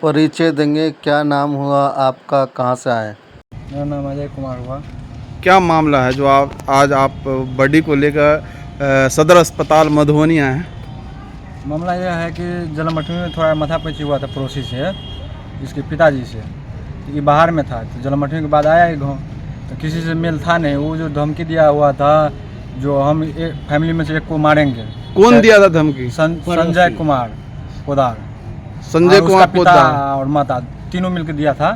परिचय देंगे। क्या नाम हुआ आपका, कहाँ से आए? मेरा नाम अजय कुमार हुआ। क्या मामला है जो आज आप बॉडी को लेकर सदर अस्पताल मधुबनी आए हैं? मामला यह है कि जलमठी में थोड़ा माथापैची हुआ था पड़ोसी से, इसके पिताजी से। ये बाहर में था तो जलमठी के बाद आया गाँव, तो किसी से मेल था नहीं। वो जो धमकी दिया हुआ था, जो हम एक फैमिली में से एक को मारेंगे। कौन दिया था धमकी? संजय कुमार पोदार। संजय कुमार पिता पोदार और माता तीनों मिलकर दिया था।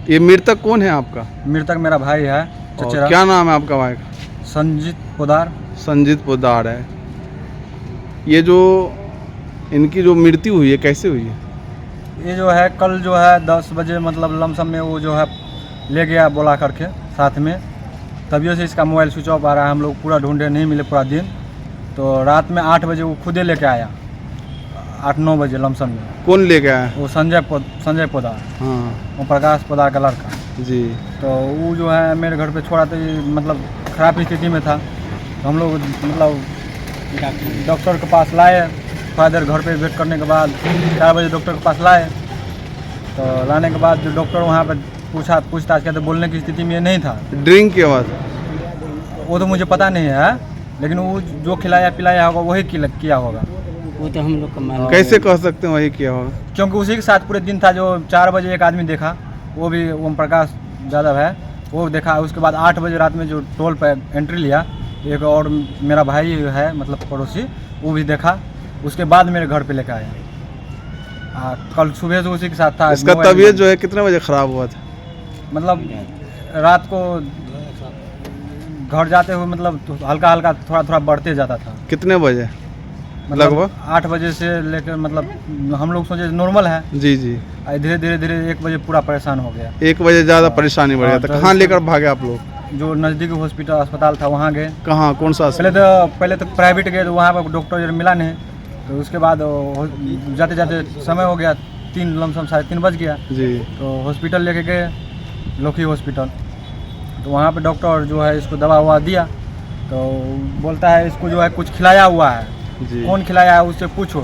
ये मृतक कौन है आपका? मृतक मेरा भाई है चचेरा। क्या नाम है आपका भाई का? संजीत पोदार। संजीत पोदार है। ये जो इनकी जो मृत्यु हुई है कैसे हुई है? ये जो है कल जो है 10 बजे मतलब लमसम में वो जो है ले गया बुला करके साथ में। तभी से इसका मोबाइल स्विच ऑफ आ रहा है। हम लोग पूरा ढूंढे, नहीं मिले पूरा दिन। तो रात में 8 बजे वो खुदे लेके आया, 8-9 बजे लमसम में। कौन ले गया है? वो संजय पोदार। हाँ वो प्रकाश पोदार का लड़का जी। तो वो जो है मेरे घर पे छोड़ा, तो ये मतलब ख़राब स्थिति में था। तो हम लोग मतलब डॉक्टर के पास लाए। थोड़ा देर घर पे वेट करने के बाद 4 बजे डॉक्टर के पास लाए। तो लाने के बाद जो डॉक्टर वहाँ पर पूछताछ किया तो बोलने की स्थिति में ये नहीं था। ड्रिंक की आवाज़? वो तो मुझे पता नहीं है, लेकिन वो जो खिलाया पिलाया होगा वही किया होगा। वो तो हम लोग का मालूम। कैसे कह सकते हैं वही किया होगा? क्योंकि उसी के साथ पूरे दिन था। जो 4 बजे एक आदमी देखा, वो भी ओम प्रकाश यादव है, वो देखा। उसके बाद 8 बजे रात में जो टोल पर एंट्री लिया, एक और मेरा भाई है मतलब पड़ोसी, वो भी देखा। उसके बाद मेरे घर पे लेकर आया। कल सुबह से उसी के साथ था। इसका तबीयत जो है कितने बजे खराब हुआ था? मतलब रात को घर जाते हुए मतलब हल्का हल्का थोड़ा थोड़ा बढ़ते जाता था। कितने बजे मतलब लगभग? 8 बजे से लेकर मतलब हम लोग सोचे नॉर्मल है। जी जी। धीरे धीरे धीरे 1 बजे पूरा परेशान हो गया। 1 बजे ज़्यादा परेशानी बढ़ गया था। कहाँ लेकर भागे आप लोग? जो नज़दीकी हॉस्पिटल अस्पताल था वहाँ गए। कहाँ, कौन सा? पहले तो प्राइवेट गए, तो वहाँ पर डॉक्टर मिला नहीं। तो उसके बाद जाते जाते समय हो गया, 3 लमसम 3:30 बज गया जी। तो हॉस्पिटल लेके गए, लोकी हॉस्पिटल। तो वहाँ पे डॉक्टर जो है इसको दवा ववा दिया। तो बोलता है इसको जो है कुछ खिलाया हुआ है जी। कौन खिलाया है उससे पूछो।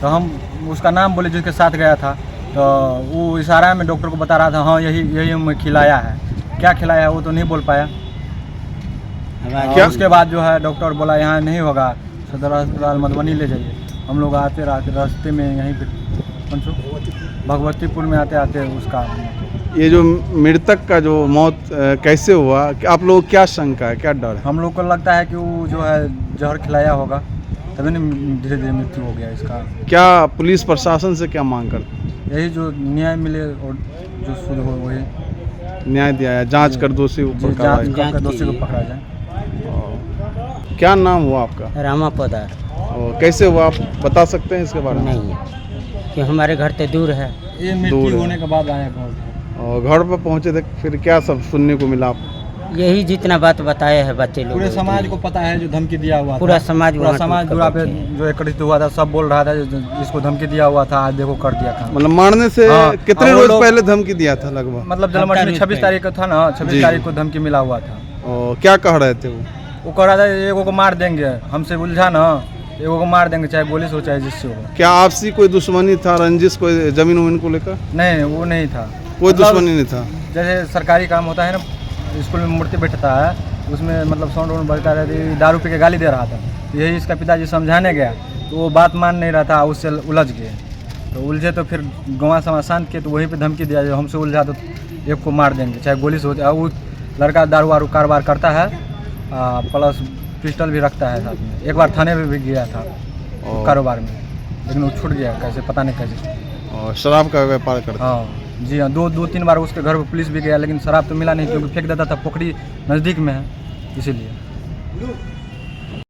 तो हम उसका नाम बोले जिसके साथ गया था। तो वो इशारा में डॉक्टर को बता रहा था, हाँ यही हमें खिलाया है। क्या खिलाया है वो तो नहीं बोल पाया। उसके बाद जो है डॉक्टर बोला यहाँ नहीं होगा, सदर अस्पताल मधुबनी ले जाइए। हम लोग आते रास्ते में यहीं पे भगवतीपुर में आते आते उसका। ये जो मृतक का जो मौत कैसे हुआ, आप लोग क्या शंका है, क्या डर है? हम लोग को लगता है कि वो जो है जहर खिलाया होगा, तभी नहीं धीरे धीरे मृत्यु हो गया इसका। क्या पुलिस प्रशासन से क्या मांग करते? यही जो न्याय मिले और जो शुरू हो वही न्याय दिया है, जांच कर दोषी ऊपर कार्रवाई। जांच कर दोषी को पकड़ा जाए। क्या नाम हुआ आपका? रामा पोदार। कैसे हुआ आप बता सकते हैं इसके बारे में? नहीं, कि हमारे घर से दूर है। ये मृत्यु होने के बाद आया घर। और घर पर पहुंचे थे, फिर क्या सब सुनने को मिला आपको? यही जितना बात बताए हैं बच्चे लोग, पूरे समाज को पता है जो धमकी दिया हुआ था। पूरा समाज दूरा पे जो एकत्रित हुआ था, सब बोल रहा था इसको धमकी दिया हुआ था, आज देखो कर दिया था। मतलब मारने से कितने रोज पहले धमकी दिया था लगभग? मतलब जलमठी में 26 तारीख को था ना, 26 तारीख को धमकी मिला हुआ था। क्या कह रहे थे वो कह रहा था एगो को मार देंगे, हमसे उलझा ना, एगो को मार देंगे, चाहे गोली से हो चाहे जिससे हो। क्या आपसी कोई दुश्मनी था, रंजिश, कोई जमीन उमीन को लेकर? नहीं, वो नहीं था, कोई दुश्मनी नहीं था। जैसे सरकारी काम होता है ना, स्कूल में मूर्ति बैठता है, उसमें मतलब साउंड वाउंड बजता रहती, दारू पी के गाली दे रहा था। यही इसका पिताजी समझाने गया तो वो बात मान नहीं रहा था, उससे उलझ गए। तो उलझे तो फिर गंवा समाज शांत किए, तो वहीं पे धमकी दिया जो हमसे उलझा तो एक को मार देंगे, चाहे गोली से हो जाए। वो लड़का दारू वारू कारोबार करता है, प्लस पिस्टल भी रखता है साथ में। एक बार थाने में भी गया था कारोबार में, लेकिन वो छूट गया कैसे पता नहीं कैसे। और शराब का व्यापार करता? हाँ जी हाँ, 2-3 बार उसके घर पर पुलिस भी गया, लेकिन शराब तो मिला नहीं, क्योंकि फेंक देता था, पोखरी नज़दीक में है इसीलिए।